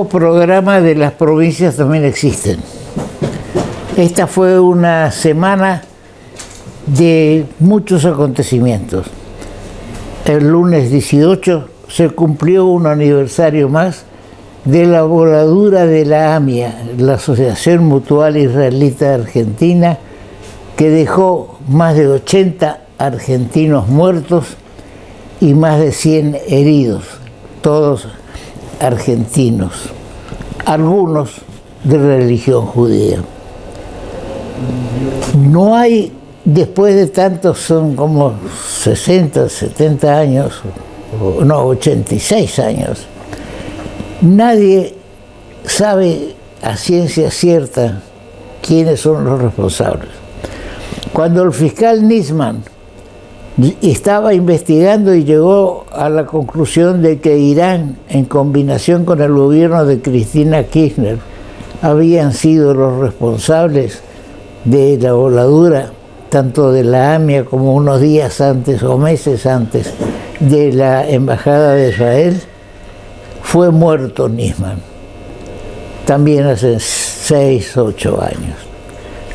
nuevo programa de las provincias también existen. Esta fue una semana de muchos acontecimientos. El lunes 18 se cumplió un aniversario más de la voladura de la AMIA, la Asociación Mutual Israelita Argentina, que dejó más de 80 argentinos muertos y más de 100 heridos, todos argentinos, algunos de religión judía. No hay, después de tantos, son como 60, 70 años, no, 86 años, nadie sabe a ciencia cierta quiénes son los responsables. Cuando el fiscal Nisman estaba investigando y llegó a la conclusión de que Irán, en combinación con el gobierno de Cristina Kirchner, habían sido los responsables de la voladura, tanto de la AMIA como unos días antes o meses antes de la Embajada de Israel, fue muerto Nisman, también hace 6, 8 años.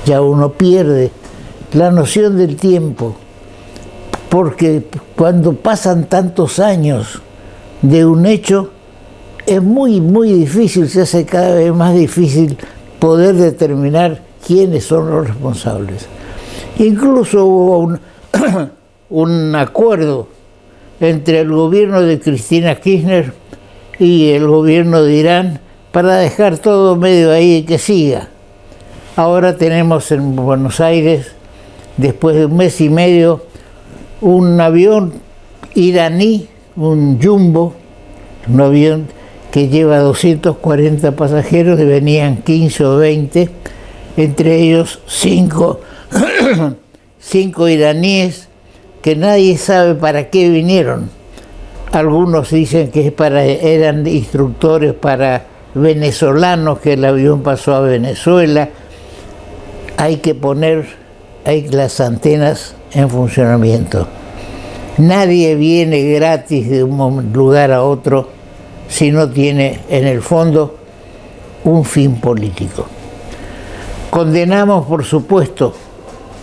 Ya uno pierde la noción del tiempo, porque cuando pasan tantos años de un hecho, es muy, muy difícil, se hace cada vez más difícil poder determinar quiénes son los responsables. Incluso hubo un acuerdo entre el gobierno de Cristina Kirchner y el gobierno de Irán para dejar todo medio ahí y que siga. Ahora tenemos en Buenos Aires, después de un mes y medio, un avión iraní, un Jumbo, un avión que lleva 240 pasajeros, y venían 15 o 20, entre ellos 5 iraníes que nadie sabe para qué vinieron. Algunos dicen que eran instructores para venezolanos, que el avión pasó a Venezuela. Hay que poner las antenas en funcionamiento. Nadie viene gratis de un lugar a otro si no tiene en el fondo un fin político. Condenamos, por supuesto,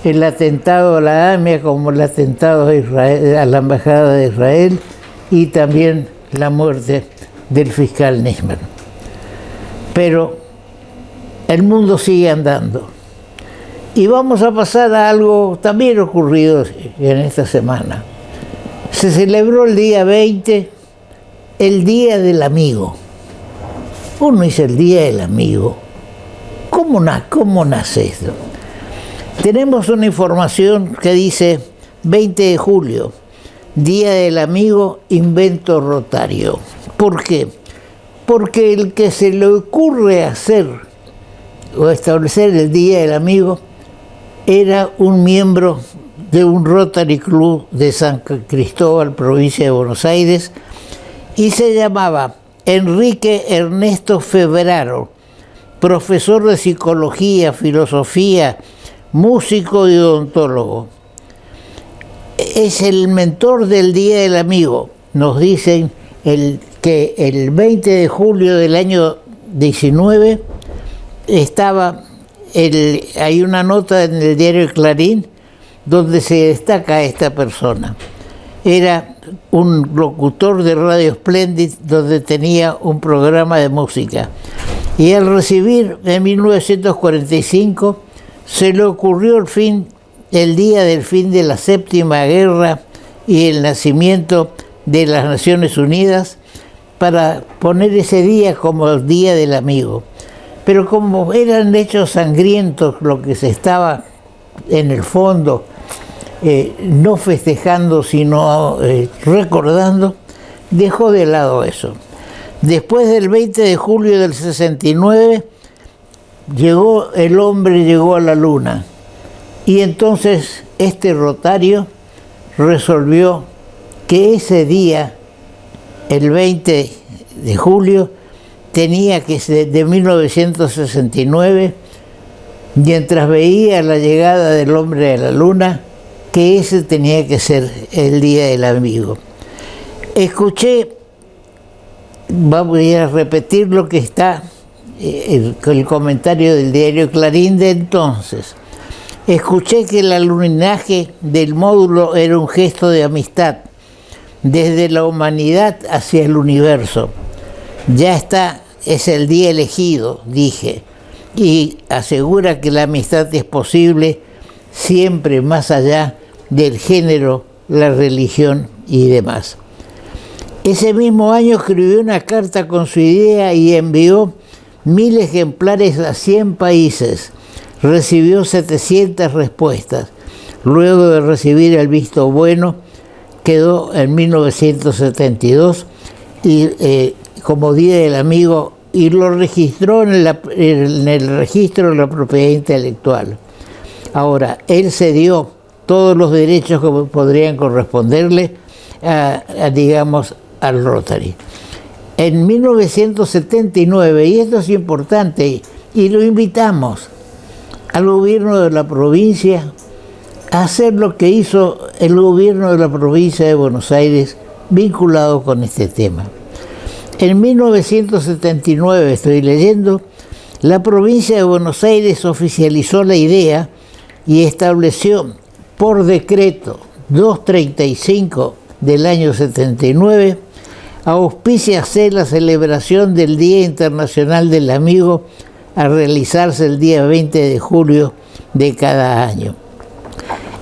el atentado a la AMIA como el atentado a Israel, a la Embajada de Israel, y también la muerte del fiscal Nisman. Pero el mundo sigue andando. Y vamos a pasar a algo también ocurrido en esta semana. Se celebró el día 20, el Día del Amigo. Uno dice el Día del Amigo. ¿Cómo nace esto? Tenemos una información que dice 20 de julio, Día del Amigo, invento rotario. ¿Por qué? Porque el que se le ocurre hacer o establecer el Día del Amigo era un miembro de un Rotary Club de San Cristóbal, provincia de Buenos Aires, y se llamaba Enrique Ernesto Febraro, profesor de psicología, filosofía, músico y odontólogo. Es el mentor del Día del Amigo. Nos dicen que el 20 de julio del año 19 hay una nota en el diario Clarín donde se destaca a esta persona. Era un locutor de Radio Splendid donde tenía un programa de música. Y al recibir en 1945 se le ocurrió el día del fin de la Séptima Guerra y el nacimiento de las Naciones Unidas, para poner ese día como el Día del Amigo. Pero como eran hechos sangrientos lo que se estaba en el fondo, no festejando sino recordando, dejó de lado eso. Después del 20 de julio del 69, el hombre llegó a la luna, y entonces este rotario resolvió que ese día, el 20 de julio, tenía que ser de 1969, mientras veía la llegada del hombre a la luna, que ese tenía que ser el Día del Amigo. Escuché voy a repetir lo que está, el comentario del diario Clarín de entonces. Escuché que el alunizaje del módulo era un gesto de amistad desde la humanidad hacia el universo. Ya está, es el día elegido, dije, y asegura que la amistad es posible siempre más allá del género, la religión y demás. Ese mismo año escribió una carta con su idea y envió 1000 ejemplares a 100 países. Recibió 700 respuestas. Luego de recibir el visto bueno, quedó en 1972 y, como Día del Amigo, y lo registró en el registro de la propiedad intelectual. Ahora, él cedió todos los derechos que podrían corresponderle digamos, al Rotary. En 1979, y esto es importante, y lo invitamos al gobierno de la provincia a hacer lo que hizo el gobierno de la provincia de Buenos Aires vinculado con este tema. En 1979, estoy leyendo, la provincia de Buenos Aires oficializó la idea y estableció por decreto 235 del año 79, auspíciase la celebración del Día Internacional del Amigo a realizarse el día 20 de julio de cada año.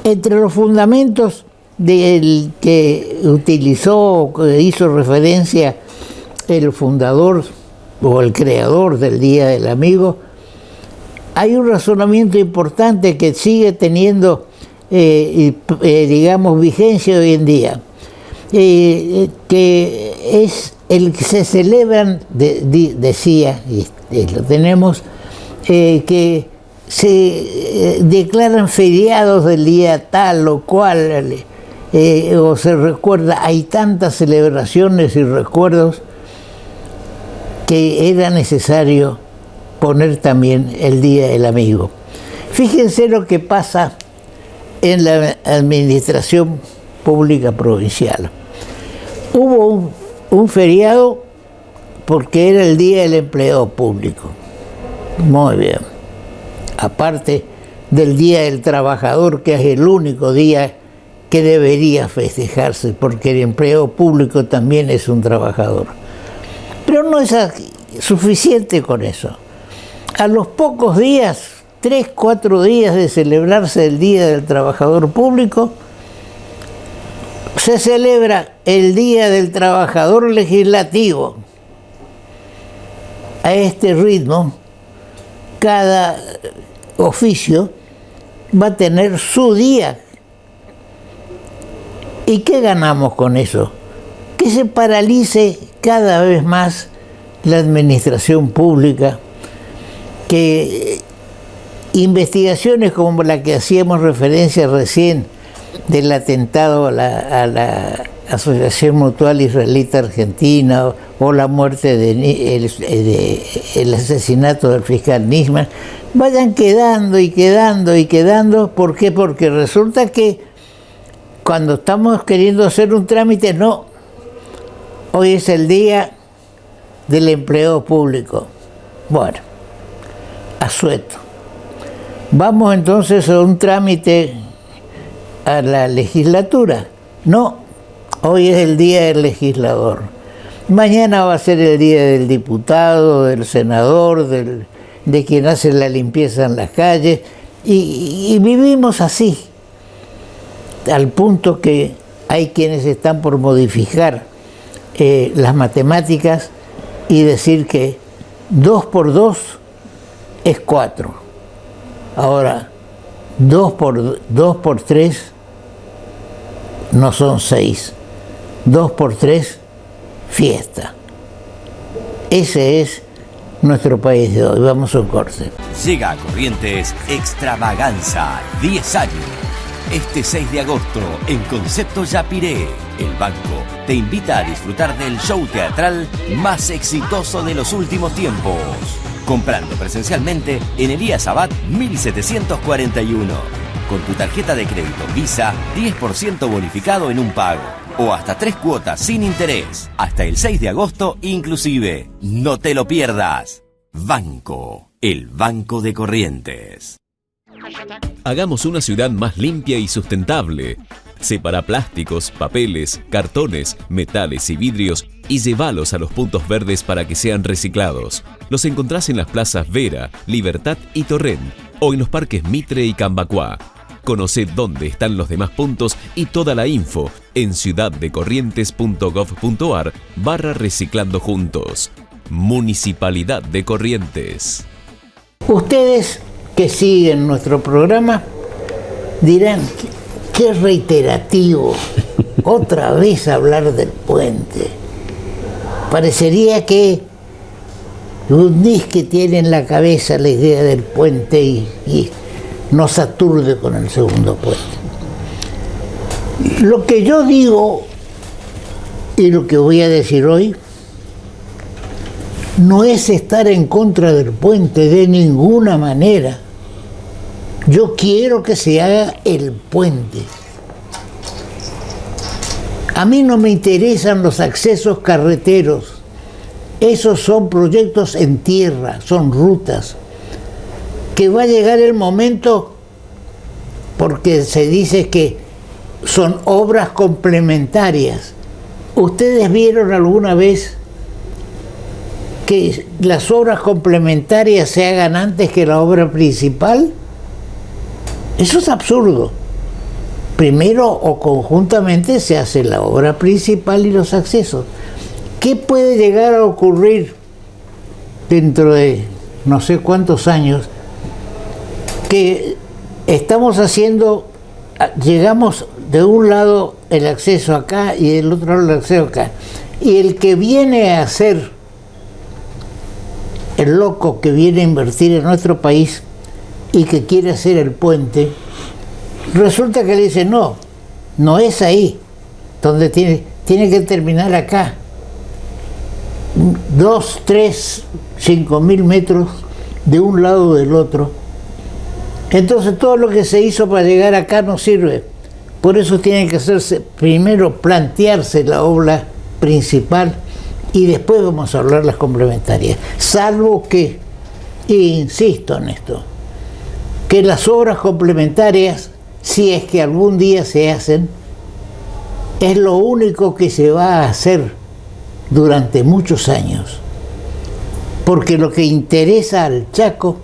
Entre los fundamentos del que utilizó, que hizo referencia el fundador o el creador del Día del Amigo, hay un razonamiento importante que sigue teniendo, digamos, vigencia hoy en día, que es el que se celebran, decía, y lo tenemos, que se declaran feriados del día tal o cual, o se recuerda, hay tantas celebraciones y recuerdos que era necesario poner también el Día del Amigo. Fíjense lo que pasa en la administración pública provincial. Hubo un feriado porque era el Día del Empleado Público. Muy bien. Aparte del Día del Trabajador, que es el único día que debería festejarse, porque el empleado público también es un trabajador. Pero no es suficiente con eso. A los pocos días, 3, 4 días de celebrarse el Día del Trabajador Público, se celebra el Día del Trabajador Legislativo. A este ritmo, cada oficio va a tener su día. ¿Y qué ganamos con eso? Que se paralice cada vez más la administración pública, que investigaciones como la que hacíamos referencia recién del atentado a la Asociación Mutual Israelita Argentina o la muerte el asesinato del fiscal Nisman, vayan quedando y quedando y quedando. ¿Por qué? Porque resulta que cuando estamos queriendo hacer un trámite, no, hoy es el día del empleo público. Bueno, asueto. Vamos entonces a un trámite a la legislatura. No, hoy es el día del legislador. Mañana va a ser el día del diputado, del senador, de quien hace la limpieza en las calles. Y vivimos así, al punto que hay quienes están por modificar las matemáticas y decir que 2 por 2 es 4. Ahora, 2 por 3 no son 6. 2 por 3, fiesta. Ese es nuestro país de hoy. Vamos a un corte. Llega a Corrientes Extravaganza, 10 años. Este 6 de agosto, en Concepto Yapiré, el banco te invita a disfrutar del show teatral más exitoso de los últimos tiempos. Comprando presencialmente en Elías Abad 1741. Con tu tarjeta de crédito Visa, 10% bonificado en un pago. o hasta 3 cuotas sin interés. Hasta el 6 de agosto inclusive. No te lo pierdas. Banco, el Banco de Corrientes. Hagamos una ciudad más limpia y sustentable. Separa plásticos, papeles, cartones, metales y vidrios y llévalos a los puntos verdes para que sean reciclados. Los encontrás en las plazas Vera, Libertad y Torrent o en los parques Mitre y Cambacuá. Conoce dónde están los demás puntos y toda la info en ciudaddecorrientes.gov.ar/reciclando juntos. Municipalidad de Corrientes. Ustedes que siguen nuestro programa dirán, qué reiterativo, otra vez hablar del puente. Parecería que Gundisque tiene en la cabeza la idea del puente y nos aturde con el segundo puente. Lo que yo digo y lo que voy a decir hoy no es estar en contra del puente de ninguna manera. Yo quiero que se haga el puente. A mí no me interesan los accesos carreteros. Esos son proyectos en tierra, son rutas. Que va a llegar el momento, porque se dice que son obras complementarias. ¿Ustedes vieron alguna vez que las obras complementarias se hagan antes que la obra principal? Eso es absurdo. Primero o conjuntamente se hace la obra principal y los accesos. ¿Qué puede llegar a ocurrir dentro de no sé cuántos años? Que estamos haciendo, llegamos de un lado el acceso acá y del otro lado el acceso acá. Y el que viene a hacer, el loco que viene a invertir en nuestro país y que quiere hacer el puente, resulta que le dice, no es ahí, donde tiene que terminar acá. 2, 3, 5.000 metros de un lado o del otro. Entonces todo lo que se hizo para llegar acá no sirve. Por eso tiene que hacerse, primero plantearse la obra principal y después vamos a hablar las complementarias. Salvo que, e insisto en esto, que las obras complementarias, si es que algún día se hacen, es lo único que se va a hacer durante muchos años. Porque lo que interesa al Chaco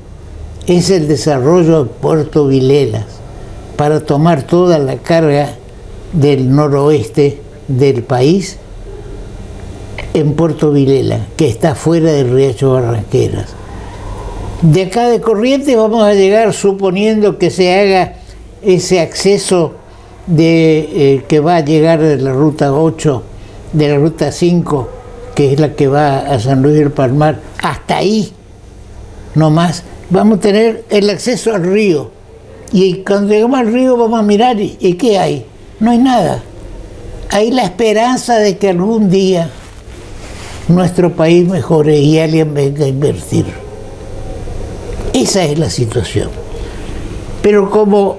es el desarrollo de Puerto Vilelas, para tomar toda la carga del noroeste del país en Puerto Vilela, que está fuera del Riacho Barranqueras. De acá de Corrientes vamos a llegar, suponiendo que se haga ese acceso que va a llegar de la ruta 8, de la ruta 5, que es la que va a San Luis del Palmar, hasta ahí, no más. Vamos a tener el acceso al río. Y cuando llegamos al río vamos a mirar y ¿qué hay? No hay nada. Hay la esperanza de que algún día nuestro país mejore y alguien venga a invertir. Esa es la situación. Pero como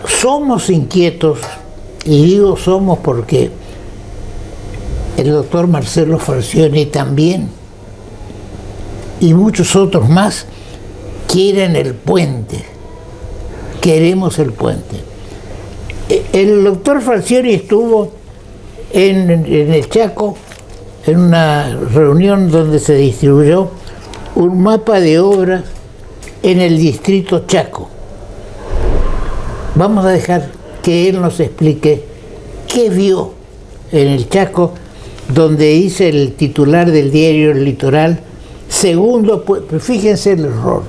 somos inquietos, y digo somos porque el doctor Marcelo Falcioni también, y muchos otros más, quieren el puente. Queremos el puente. El doctor Falcioni estuvo en el Chaco en una reunión donde se distribuyó un mapa de obras en el distrito Chaco. Vamos a dejar que él nos explique qué vio en el Chaco, donde dice el titular del diario El Litoral, fíjense el error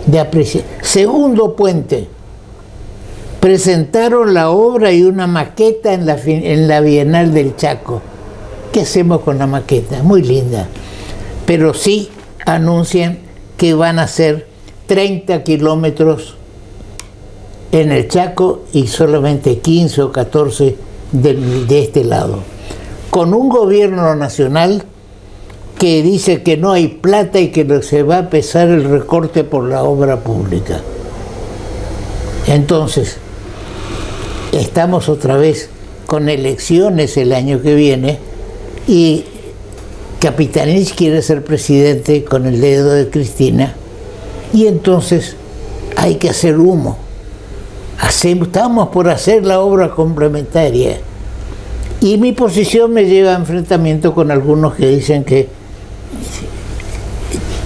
de apreciar, segundo puente. Presentaron la obra y una maqueta en la Bienal del Chaco. ¿Qué hacemos con la maqueta? Muy linda. Pero sí anuncian que van a hacer 30 kilómetros en el Chaco y solamente 15 o 14 de este lado. Con un gobierno nacional que dice que no hay plata y que se va a pesar el recorte por la obra pública. Entonces, estamos otra vez con elecciones el año que viene y Capitanich quiere ser presidente con el dedo de Cristina, y entonces hay que hacer humo. Estamos por hacer la obra complementaria. Y mi posición me lleva a enfrentamiento con algunos que dicen que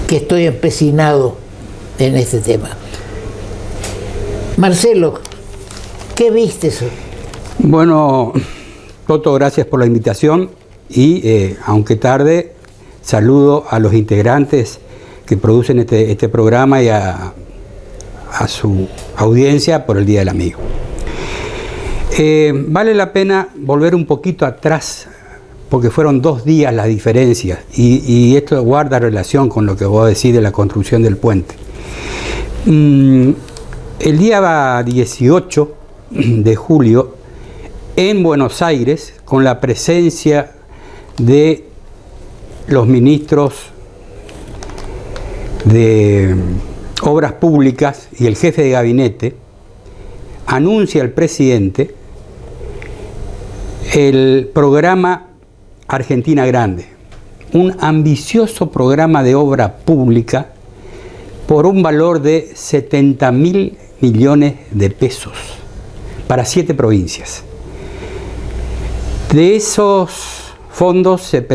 estoy empecinado en este tema. Marcelo, ¿qué viste eso? Bueno, Toto, gracias por la invitación y, aunque tarde, saludo a los integrantes que producen este programa y a su audiencia por el Día del Amigo. Vale la pena volver un poquito atrás, porque fueron 2 días las diferencias, y esto guarda relación con lo que vos decís de la construcción del puente. El día 18 de julio, en Buenos Aires, con la presencia de los ministros de Obras Públicas y el jefe de gabinete, anuncia el presidente el programa Argentina Grande, un ambicioso programa de obra pública por un valor de 70.000 millones de pesos para 7 provincias. De esos fondos se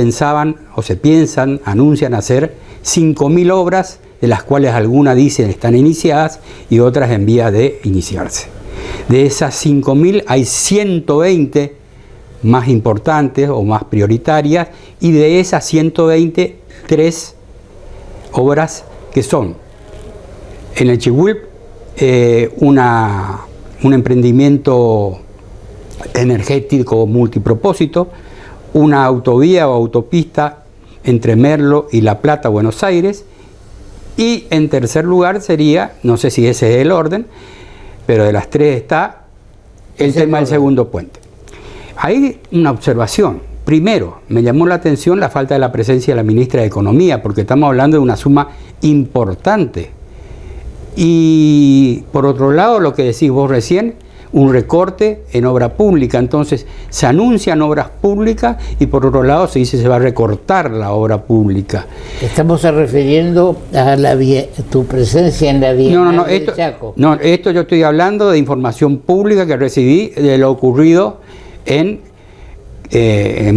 anuncian hacer 5.000 obras, de las cuales algunas dicen están iniciadas y otras en vías de iniciarse. De esas 5.000 hay 120 más importantes o más prioritarias, y de esas 120, 3 obras que son en el Chihuahua, un emprendimiento energético multipropósito, una autovía o autopista entre Merlo y La Plata, Buenos Aires, y en tercer lugar sería, no sé si ese es el orden, pero de las 3 está el tema del segundo puente. Hay una observación. Primero, me llamó la atención la falta de la presencia de la ministra de Economía, porque estamos hablando de una suma importante. Y por otro lado, lo que decís vos recién, un recorte en obra pública. Entonces, se anuncian obras públicas y por otro lado se dice se va a recortar la obra pública. Estamos refiriendo a tu presencia en la Bienal del Chaco. No, esto yo estoy hablando de información pública que recibí de lo ocurrido en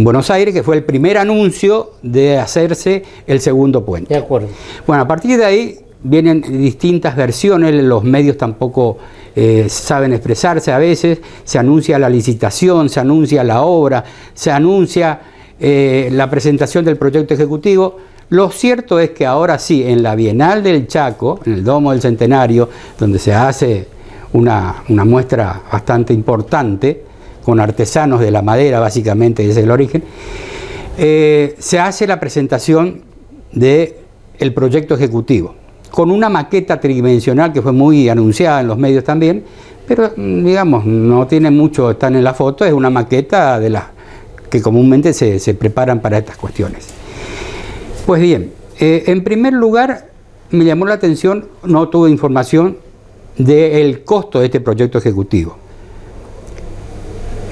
Buenos Aires, que fue el primer anuncio de hacerse el segundo puente. De acuerdo. Bueno, a partir de ahí vienen distintas versiones, los medios tampoco saben expresarse a veces, se anuncia la licitación, se anuncia la obra, se anuncia la presentación del proyecto ejecutivo. Lo cierto es que ahora sí, en la Bienal del Chaco, en el Domo del Centenario, donde se hace una muestra bastante importante, con artesanos de la madera, básicamente, ese es el origen, se hace la presentación del proyecto ejecutivo, con una maqueta tridimensional que fue muy anunciada en los medios también, pero digamos, no tiene mucho, están en la foto, es una maqueta de las que comúnmente se preparan para estas cuestiones. Pues bien, en primer lugar, me llamó la atención, no tuve información del costo de este proyecto ejecutivo.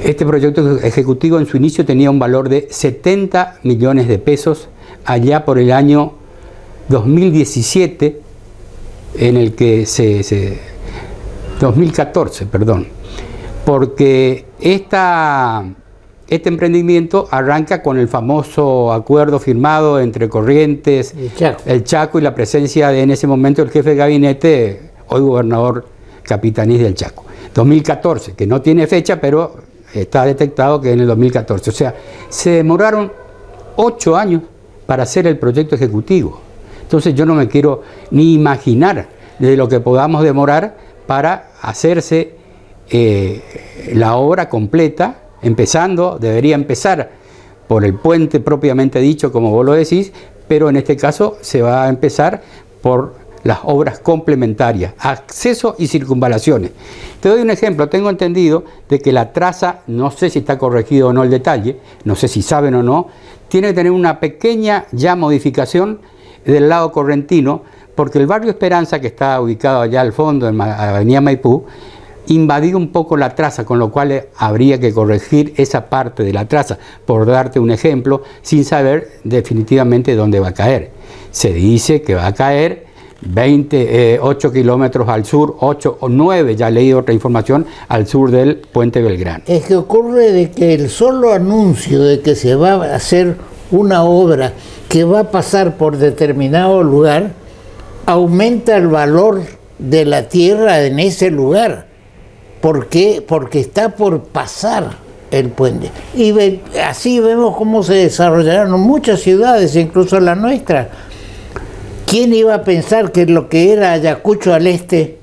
Este proyecto ejecutivo en su inicio tenía un valor de 70 millones de pesos allá por el año 2017, en el que 2014, perdón, porque este emprendimiento arranca con el famoso acuerdo firmado entre Corrientes, el Chaco y la presencia en ese momento del jefe de gabinete, hoy gobernador Capitanich del Chaco. 2014, que no tiene fecha, pero está detectado que en el 2014. O sea, se demoraron 8 años para hacer el proyecto ejecutivo. Entonces yo no me quiero ni imaginar de lo que podamos demorar para hacerse la obra completa, debería empezar por el puente propiamente dicho, como vos lo decís, pero en este caso se va a empezar por las obras complementarias, acceso y circunvalaciones. Te doy un ejemplo, tengo entendido de que la traza, no sé si está corregido o no el detalle, no sé si saben o no, tiene que tener una pequeña ya modificación del lado correntino, porque el barrio Esperanza, que está ubicado allá al fondo en Avenida Maipú, invadido un poco la traza, con lo cual habría que corregir esa parte de la traza, por darte un ejemplo, sin saber definitivamente dónde va a caer. Se dice que va a caer 8 kilómetros al sur, 8 o 9, ya he leído otra información, al sur del puente Belgrano. Es que ocurre de que el solo anuncio de que se va a hacer una obra que va a pasar por determinado lugar, aumenta el valor de la tierra en ese lugar. ¿Por qué? Porque está por pasar el puente. Y así vemos cómo se desarrollaron muchas ciudades, incluso la nuestra. ¿Quién iba a pensar que lo que era Ayacucho al este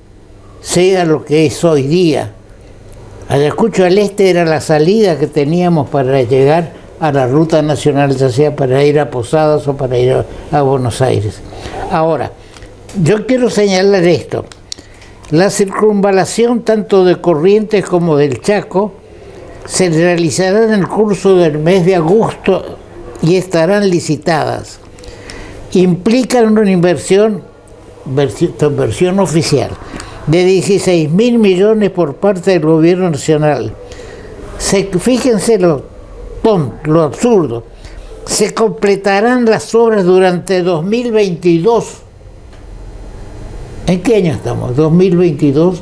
sea lo que es hoy día? Ayacucho al este era la salida que teníamos para llegar a la ruta nacional, ya sea para ir a Posadas o para ir a Buenos Aires. Ahora, yo quiero señalar esto. La circunvalación tanto de Corrientes como del Chaco se realizará en el curso del mes de agosto y estarán licitadas. Implican una inversión oficial, de 16.000 millones por parte del gobierno nacional. Fíjense lo absurdo. Se completarán las obras durante 2022. ¿En qué año estamos? 2022,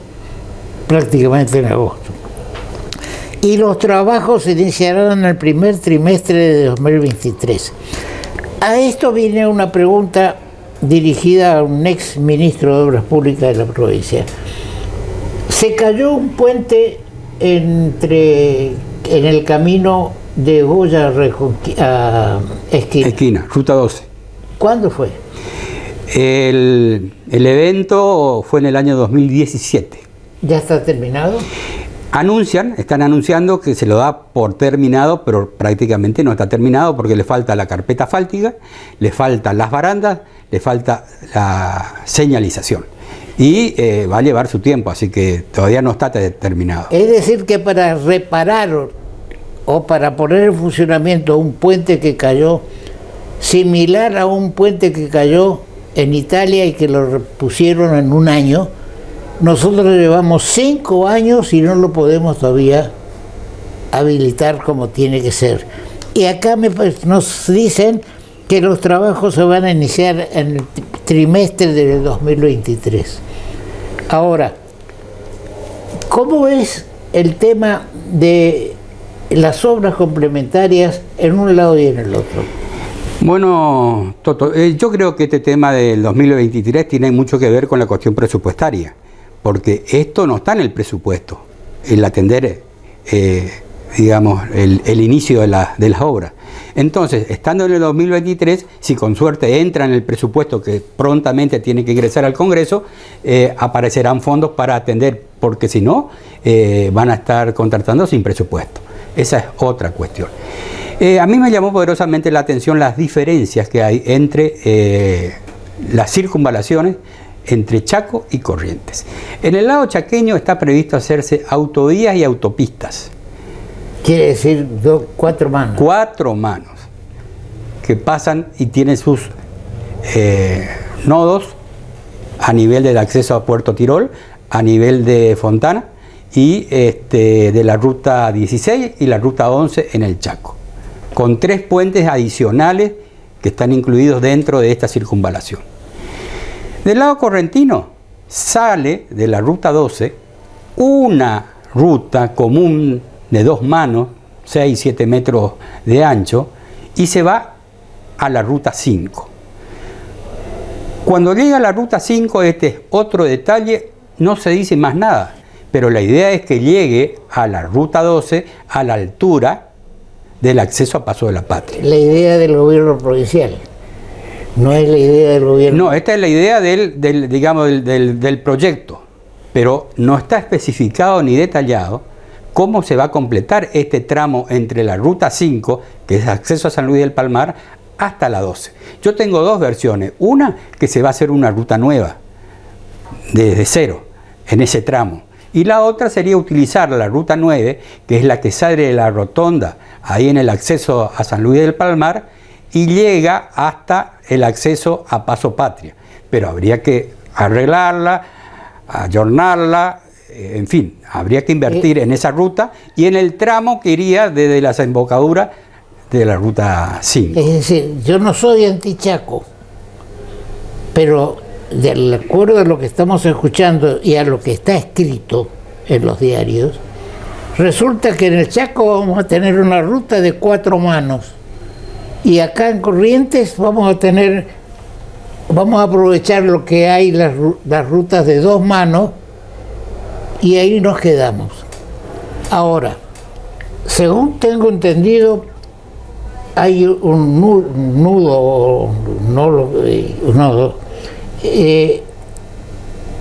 prácticamente en agosto. Y los trabajos se iniciarán en el primer trimestre de 2023. A esto viene una pregunta dirigida a un ex ministro de Obras Públicas de la provincia. Se cayó un puente en el camino de Goya a Esquina. Ruta 12. ¿Cuándo fue? El evento fue en el año 2017. ¿Ya está terminado? Están anunciando que se lo da por terminado, pero prácticamente no está terminado porque le falta la carpeta asfáltica, le faltan las barandas, le falta la señalización. Y va a llevar su tiempo, así que todavía no está terminado. Es decir, que para reparar o para poner en funcionamiento un puente que cayó, similar a un puente que cayó en Italia y que lo repusieron en un año, nosotros llevamos 5 años y no lo podemos todavía habilitar como tiene que ser. Y acá nos dicen que los trabajos se van a iniciar en el trimestre del 2023. Ahora, ¿cómo es el tema de las obras complementarias en un lado y en el otro? Bueno, Toto, yo creo que este tema del 2023 tiene mucho que ver con la cuestión presupuestaria, porque esto no está en el presupuesto, el atender, digamos, el inicio de las obras. Entonces, estando en el 2023, si con suerte entra en el presupuesto que prontamente tiene que ingresar al Congreso, aparecerán fondos para atender, porque si no, van a estar contratando sin presupuesto. Esa es otra cuestión. A mí me llamó poderosamente la atención las diferencias que hay entre las circunvalaciones entre Chaco y Corrientes. En el lado chaqueño está previsto hacerse autovías y autopistas. Quiere decir 4 manos. 4 manos que pasan y tienen sus nodos a nivel del acceso a Puerto Tirol, a nivel de Fontana y de la ruta 16 y la ruta 11 en el Chaco, con 3 puentes adicionales que están incluidos dentro de esta circunvalación. Del lado correntino sale de la ruta 12 una ruta común de 2 manos, 6-7 metros de ancho, y se va a la ruta 5. Cuando llega a la ruta 5, este es otro detalle, no se dice más nada, pero la idea es que llegue a la ruta 12 a la altura del acceso a Paso de la Patria. La idea del gobierno provincial. No es la idea del gobierno. No, esta es la idea del proyecto, pero no está especificado ni detallado cómo se va a completar este tramo entre la ruta 5, que es acceso a San Luis del Palmar, hasta la 12. Yo tengo 2 versiones. Una, que se va a hacer una ruta nueva, desde cero, en ese tramo. Y la otra sería utilizar la ruta 9, que es la que sale de la rotonda, ahí en el acceso a San Luis del Palmar, y llega hasta el acceso a Paso Patria. Pero habría que arreglarla, ayornarla, en fin, habría que invertir en esa ruta y en el tramo que iría desde la desembocadura de la ruta 5. Es decir, yo no soy anti-Chaco, pero de acuerdo a lo que estamos escuchando y a lo que está escrito en los diarios, resulta que en el Chaco vamos a tener una ruta de 4 manos y acá en Corrientes vamos a aprovechar lo que hay, las rutas de 2 manos, y ahí nos quedamos. Ahora, según tengo entendido, hay un nodo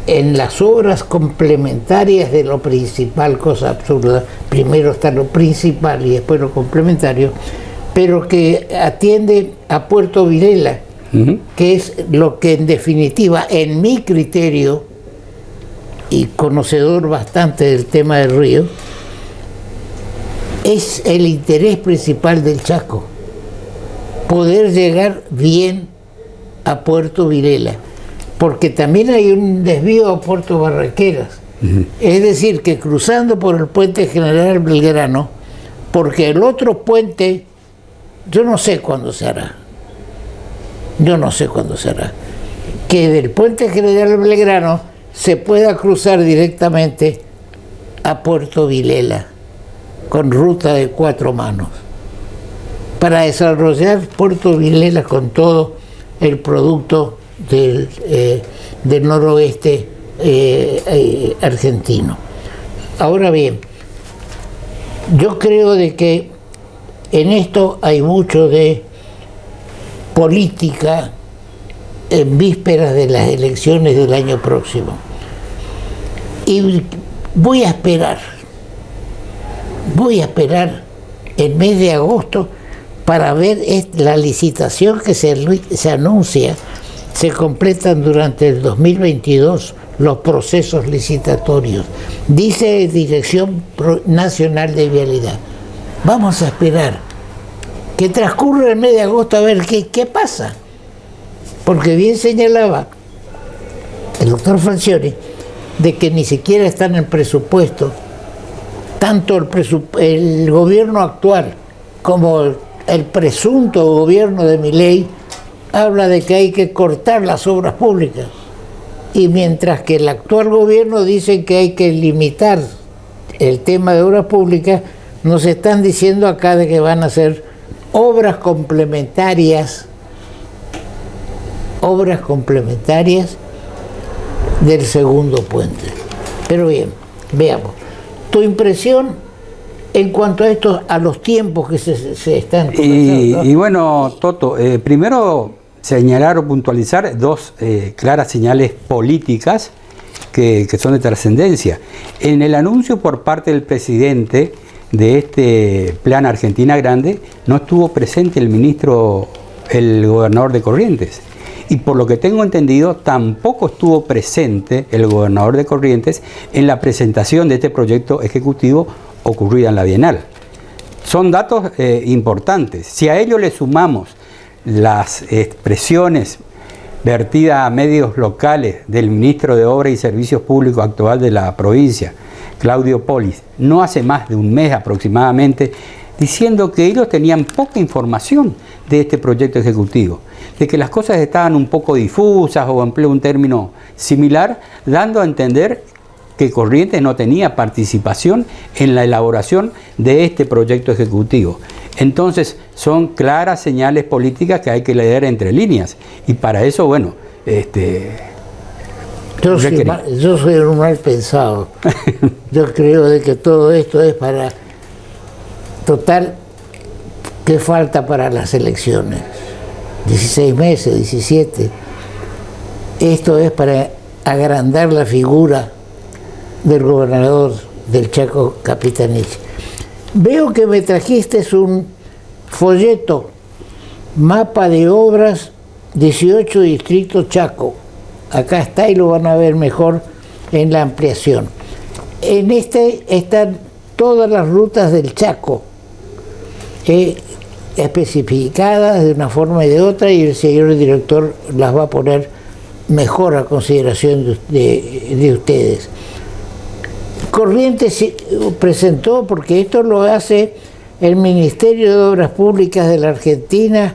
en las obras complementarias de lo principal, cosa absurda. Primero está lo principal y después lo complementario, pero que atiende a Puerto Vilela, que es lo que en definitiva, en mi criterio, y conocedor bastante del tema del río, es el interés principal del Chaco, poder llegar bien a Puerto Vilela, porque también hay un desvío a Puerto Barranqueras. Es decir, que cruzando por el puente General Belgrano, porque el otro puente, yo no sé cuándo se hará, que del puente General Belgrano se pueda cruzar directamente a Puerto Vilela con ruta de 4 manos, para desarrollar Puerto Vilela con todo el producto del noroeste argentino. Ahora bien, yo creo de que en esto hay mucho de política en vísperas de las elecciones del año próximo. Y voy a esperar el mes de agosto para ver la licitación que se anuncia. Se completan durante el 2022 los procesos licitatorios. Dice Dirección Nacional de Vialidad. Vamos a esperar que transcurra el mes de agosto a ver qué pasa. Porque bien señalaba el doctor Falcioni de que ni siquiera está en el presupuesto, tanto el gobierno actual como el presunto gobierno de Milei habla de que hay que cortar las obras públicas, y mientras que el actual gobierno dice que hay que limitar el tema de obras públicas, nos están diciendo acá de que van a hacer obras complementarias del segundo puente. Pero bien, veamos. Tu impresión en cuanto a esto, a los tiempos que se están comenzando. Y bueno, Toto, primero señalar o puntualizar 2 claras señales políticas que son de trascendencia. En el anuncio por parte del presidente de este plan Argentina Grande no estuvo presente el gobernador de Corrientes. Y por lo que tengo entendido, tampoco estuvo presente el gobernador de Corrientes en la presentación de este proyecto ejecutivo ocurrida en la Bienal. Son datos importantes. Si a ello le sumamos las expresiones vertidas a medios locales del ministro de Obras y Servicios Públicos actual de la provincia, Claudio Polis, no hace más de un mes aproximadamente, diciendo que ellos tenían poca información de este proyecto ejecutivo, de que las cosas estaban un poco difusas, o empleo un término similar, dando a entender que Corrientes no tenía participación en la elaboración de este proyecto ejecutivo. Entonces, son claras señales políticas que hay que leer entre líneas, y para eso, bueno, yo soy un mal pensado. Yo creo de que todo esto es para... Total, ¿qué falta para las elecciones? 16 meses, 17. Esto es para agrandar la figura del gobernador del Chaco Capitanich. Veo que me trajiste un folleto, mapa de obras, 18 distritos Chaco. Acá está y lo van a ver mejor en la ampliación. En este están todas las rutas del Chaco, especificadas de una forma y de otra, y el señor director las va a poner mejor a consideración de ustedes. Corrientes presentó, porque esto lo hace el Ministerio de Obras Públicas de la Argentina,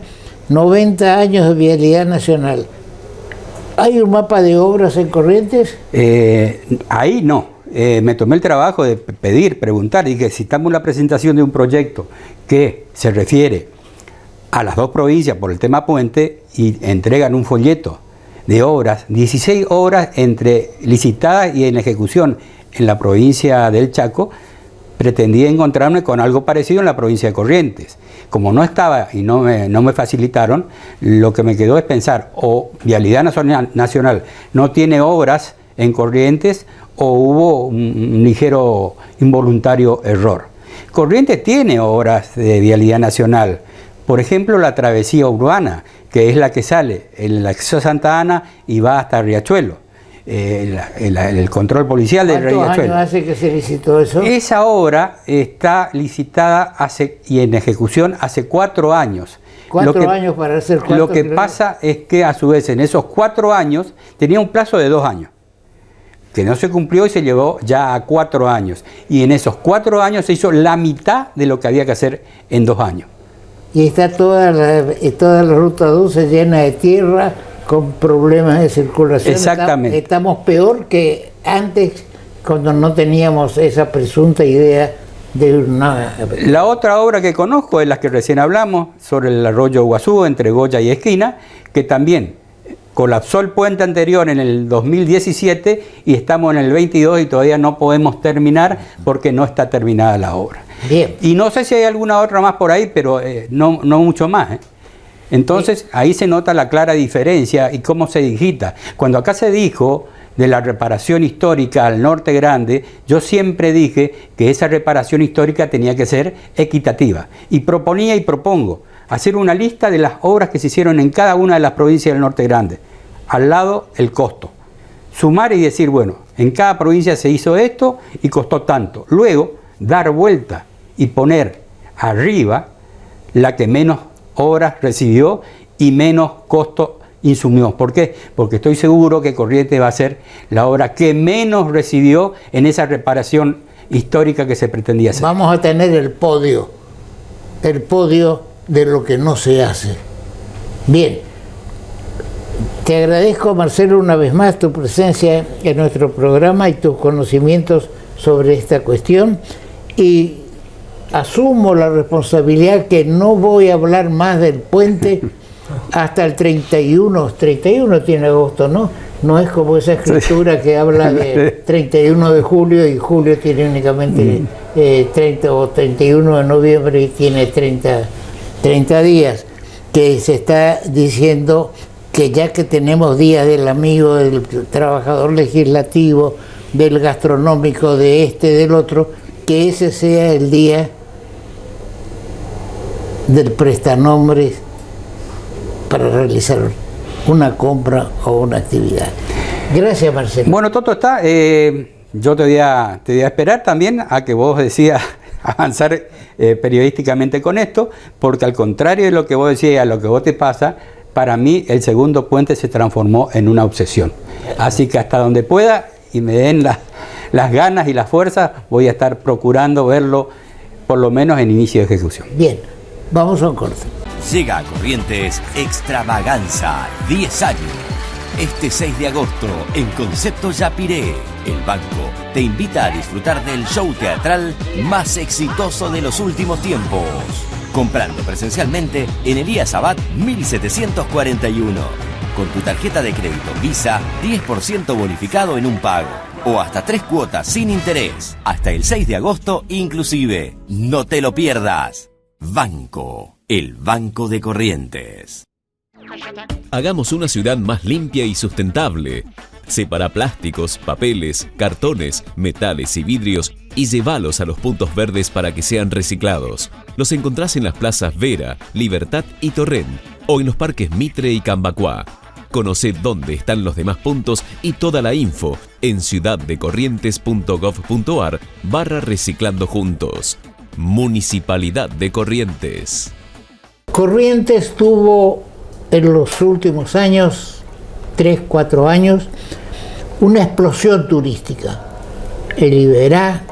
90 años de vialidad nacional. ¿Hay un mapa de obras en Corrientes? Ahí no. Me tomé el trabajo de preguntar, y que si estamos en la presentación de un proyecto que se refiere a las dos provincias por el tema puente y entregan un folleto de obras, 16 obras entre licitadas y en ejecución en la provincia del Chaco, pretendía encontrarme con algo parecido en la provincia de Corrientes. Como no estaba y no me facilitaron, lo que me quedó es pensar, o Vialidad Nacional no tiene obras en Corrientes, o hubo un ligero involuntario error. Corrientes tiene obras de Vialidad Nacional, por ejemplo la travesía urbana, que es la que sale en el acceso a Santa Ana y va hasta Riachuelo. El control policial de Riachuelo. ¿Cuántos años hace que se licitó eso? Esa obra está licitada y en ejecución hace 4 años. 4 años para hacer 4 Lo que pasa es que a su vez en esos 4 años tenía un plazo de 2 años, que no se cumplió y se llevó ya a 4 años. Y en esos 4 años se hizo la mitad de lo que había que hacer en 2 años. Y está toda la ruta 12 llena de tierra, con problemas de circulación. Exactamente. Estamos peor que antes, cuando no teníamos esa presunta idea de una... La otra obra que conozco es la que recién hablamos, sobre el arroyo Guazú, entre Goya y Esquina, que también colapsó el puente anterior en el 2017 y estamos en el 22 y todavía no podemos terminar porque no está terminada la obra. Bien. Y no sé si hay alguna otra más por ahí, pero no mucho más. Entonces ahí se nota la clara diferencia y cómo se digita. Cuando acá se dijo de la reparación histórica al Norte Grande, yo siempre dije que esa reparación histórica tenía que ser equitativa. Y proponía y propongo hacer una lista de las obras que se hicieron en cada una de las provincias del Norte Grande. Al lado, el costo. Sumar y decir, bueno, en cada provincia se hizo esto y costó tanto. Luego, dar vuelta y poner arriba la que menos obras recibió y menos costo insumió. ¿Por qué? Porque estoy seguro que Corrientes va a ser la obra que menos recibió en esa reparación histórica que se pretendía hacer. Vamos a tener el podio de lo que no se hace. Bien, te agradezco, Marcelo, una vez más tu presencia en nuestro programa y tus conocimientos sobre esta cuestión, y asumo la responsabilidad que no voy a hablar más del puente hasta el 31 tiene agosto, ¿no? No es como esa escritura que habla de 31 de julio y julio tiene únicamente 30 o 31 de noviembre y tiene 30 días, que se está diciendo que ya que tenemos días del amigo, del trabajador legislativo, del gastronómico, de este, del otro, que ese sea el día del prestanombres para realizar una compra o una actividad. Gracias, Marcelo. Bueno, Toto, está. Yo te voy a esperar también a que vos decías avanzar periodísticamente con esto, porque al contrario de lo que vos decías, a lo que vos te pasa, para mí el segundo puente se transformó en una obsesión. Así que hasta donde pueda y me den las ganas y las fuerzas, voy a estar procurando verlo por lo menos en inicio de ejecución. Bien, vamos a un corte. Llega a Corrientes Extravaganza, 10 años. Este 6 de agosto, en Concepto Yapiré, el banco te invita a disfrutar del show teatral más exitoso de los últimos tiempos. Comprando presencialmente en Elías Abad 1741. Con tu tarjeta de crédito Visa, 10% bonificado en un pago. O hasta 3 cuotas sin interés. Hasta el 6 de agosto inclusive. No te lo pierdas. Banco, el Banco de Corrientes. Hagamos una ciudad más limpia y sustentable. Separa plásticos, papeles, cartones, metales y vidrios y llévalos a los puntos verdes para que sean reciclados. Los encontrás en las plazas Vera, Libertad y Torrent, o en los parques Mitre y Cambacuá. Conoce dónde están los demás puntos y toda la info en ciudaddecorrientes.gov.ar/reciclando juntos. Municipalidad de Corrientes. Corrientes tuvo en los últimos años, 3-4 años, una explosión turística. el Iberá,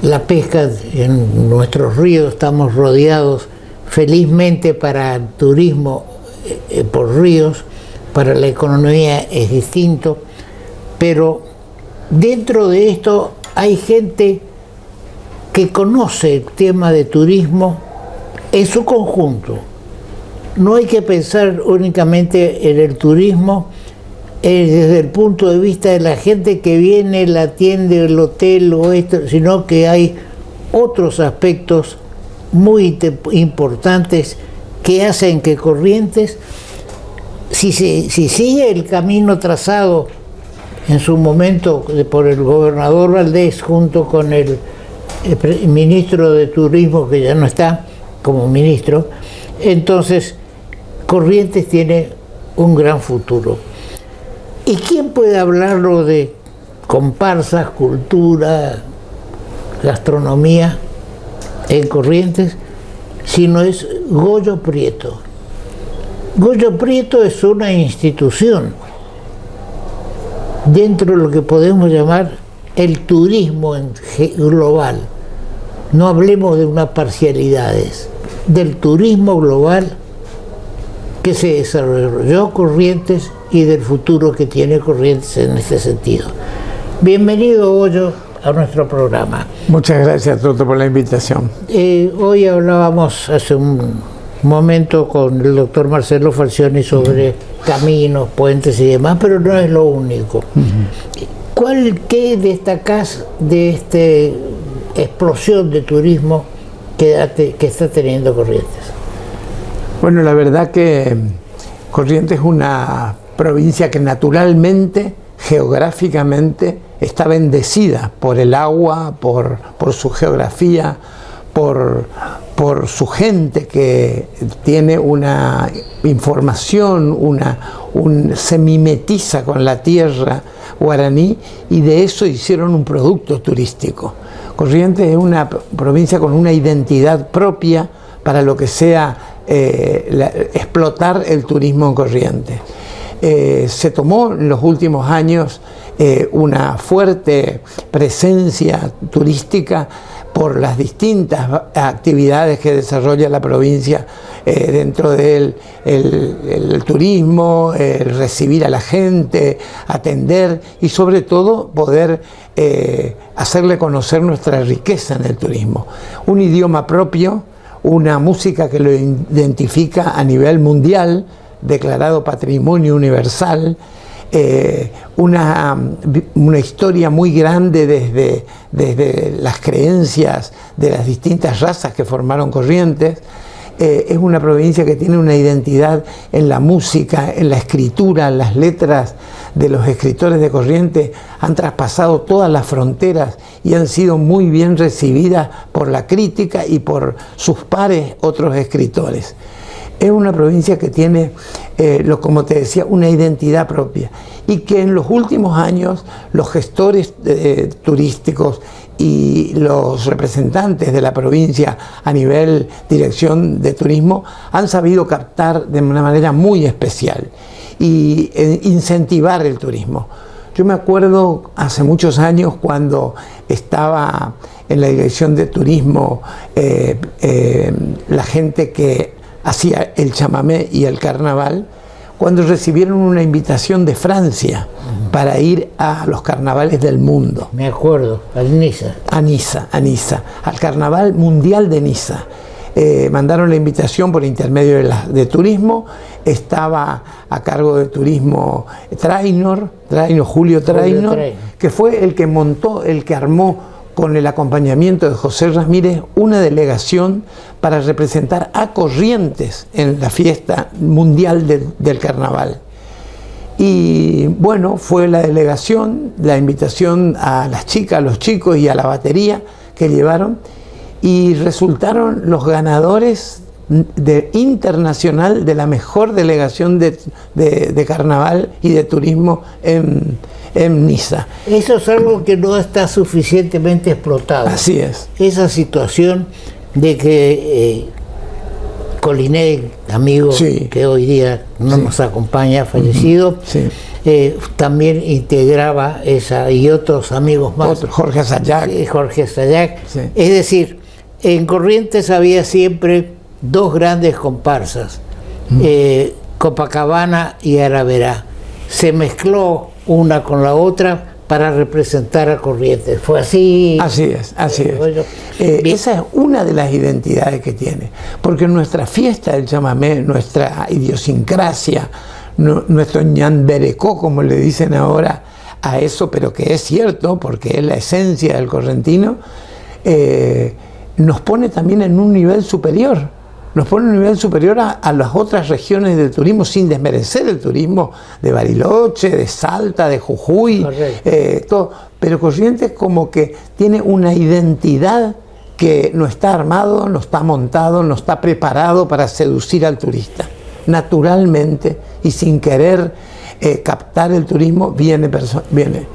la pesca en nuestros ríos, estamos rodeados felizmente para el turismo por ríos, para la economía es distinto, pero dentro de esto hay gente que conoce el tema de turismo en su conjunto. No hay que pensar únicamente en el turismo desde el punto de vista de la gente que viene, la atiende, el hotel o esto, sino que hay otros aspectos muy importantes que hacen que Corrientes, si sigue el camino trazado en su momento por el gobernador Valdés junto con el ministro de Turismo, que ya no está como ministro, entonces Corrientes tiene un gran futuro. ¿Y quién puede hablarlo de comparsas, cultura, gastronomía en Corrientes si no es Goyo Prieto? Goyo Prieto es una institución dentro de lo que podemos llamar el turismo global. No hablemos de unas parcialidades, del turismo global que se desarrolló Corrientes y del futuro que tiene Corrientes en este sentido. Bienvenido, Goyo, a nuestro programa. Muchas gracias, Toto, por la invitación. Hoy hablábamos hace un momento con el doctor Marcelo Falcioni sobre caminos, puentes y demás, pero no es lo único. ¿Qué destacás de esta explosión de turismo que está teniendo Corrientes? Bueno, la verdad que Corrientes es una provincia que naturalmente, geográficamente, está bendecida por el agua, por su geografía, por su gente que tiene una información, se mimetiza con la tierra guaraní, y de eso hicieron un producto turístico. Corrientes es una provincia con una identidad propia para lo que sea explotar el turismo en Corrientes. Se tomó en los últimos años una fuerte presencia turística por las distintas actividades que desarrolla la provincia dentro del el turismo, el recibir a la gente, atender y sobre todo poder hacerle conocer nuestra riqueza en el turismo. Un idioma propio, una música que lo identifica a nivel mundial, declarado Patrimonio Universal, una historia muy grande desde las creencias de las distintas razas que formaron Corrientes. Es una provincia que tiene una identidad en la música, en la escritura, en las letras de los escritores de Corrientes han traspasado todas las fronteras y han sido muy bien recibidas por la crítica y por sus pares otros escritores. Es una provincia que tiene, como te decía, una identidad propia y que en los últimos años los gestores turísticos y los representantes de la provincia a nivel dirección de turismo han sabido captar de una manera muy especial y incentivar el turismo. Yo me acuerdo hace muchos años cuando estaba en la dirección de turismo la gente que hacía el chamamé y el carnaval, cuando recibieron una invitación de Francia para ir a los carnavales del mundo. Me acuerdo, a Niza. A Niza, al Carnaval Mundial de Niza. Mandaron la invitación por intermedio de turismo, estaba a cargo de turismo Julio Trainor, que fue el que montó, el que armó con el acompañamiento de José Ramírez una delegación para representar a Corrientes en la fiesta mundial del carnaval. Y bueno, fue la delegación, la invitación a las chicas, a los chicos y a la batería que llevaron, y resultaron los ganadores internacional de la mejor delegación de carnaval y de turismo en Niza. Eso es algo que no está suficientemente explotado. Así es. Esa situación de que Colinet, amigo que hoy día no nos acompaña, fallecido, también integraba esa, y otros amigos más. Jorge Sayac. Jorge Sayac. Es decir, en Corrientes había siempre dos grandes comparsas, Copacabana y Araverá. Se mezcló una con la otra para representar a Corrientes. Fue así. Así es, así es. Esa es una de las identidades que tiene, porque nuestra fiesta del chamamé, nuestra idiosincrasia, nuestro ñanderecó, como le dicen ahora a eso, pero que es cierto, porque es la esencia del correntino, nos pone también en un nivel superior. Nos pone en un nivel superior a las otras regiones del turismo, sin desmerecer el turismo de Bariloche, de Salta, de Jujuy, todo. Pero Corrientes como que tiene una identidad que no está armado, no está montado, no está preparado para seducir al turista. Naturalmente y sin querer captar el turismo, viene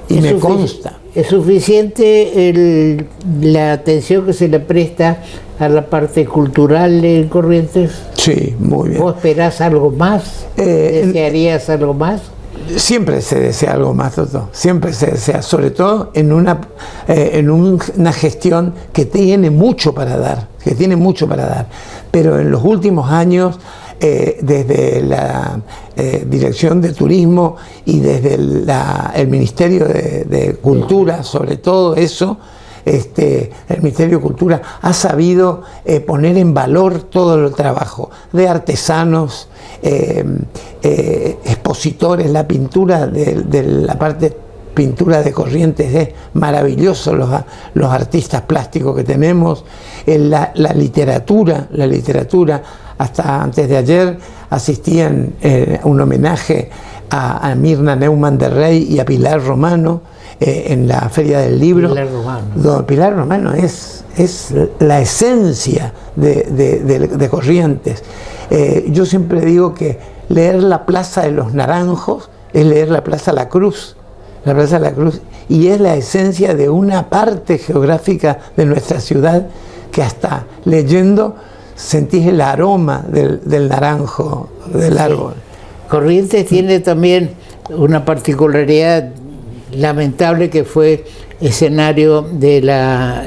y me consta. ¿Es suficiente la atención que se le presta a la parte cultural en Corrientes? Sí, muy bien. ¿Vos esperás algo más? ¿Desearías algo más? Siempre se desea algo más, Toto. Siempre se desea, sobre todo en una gestión que tiene mucho para dar, Pero en los últimos años, desde la Dirección de Turismo y desde el Ministerio de Cultura, sobre todo eso, el Ministerio de Cultura ha sabido poner en valor todo el trabajo de artesanos, expositores. La pintura de la parte pintura de Corrientes es maravilloso, los artistas plásticos que tenemos, la literatura, hasta antes de ayer asistían un homenaje a Mirna Neumann de Rey y a Pilar Romano en la Feria del Libro. Pilar Romano es la esencia de Corrientes. Yo siempre digo que leer la Plaza de los Naranjos es leer la Plaza La Cruz, y es la esencia de una parte geográfica de nuestra ciudad que hasta leyendo sentís el aroma del naranjo, del árbol. Corrientes tiene también una particularidad lamentable, que fue escenario de la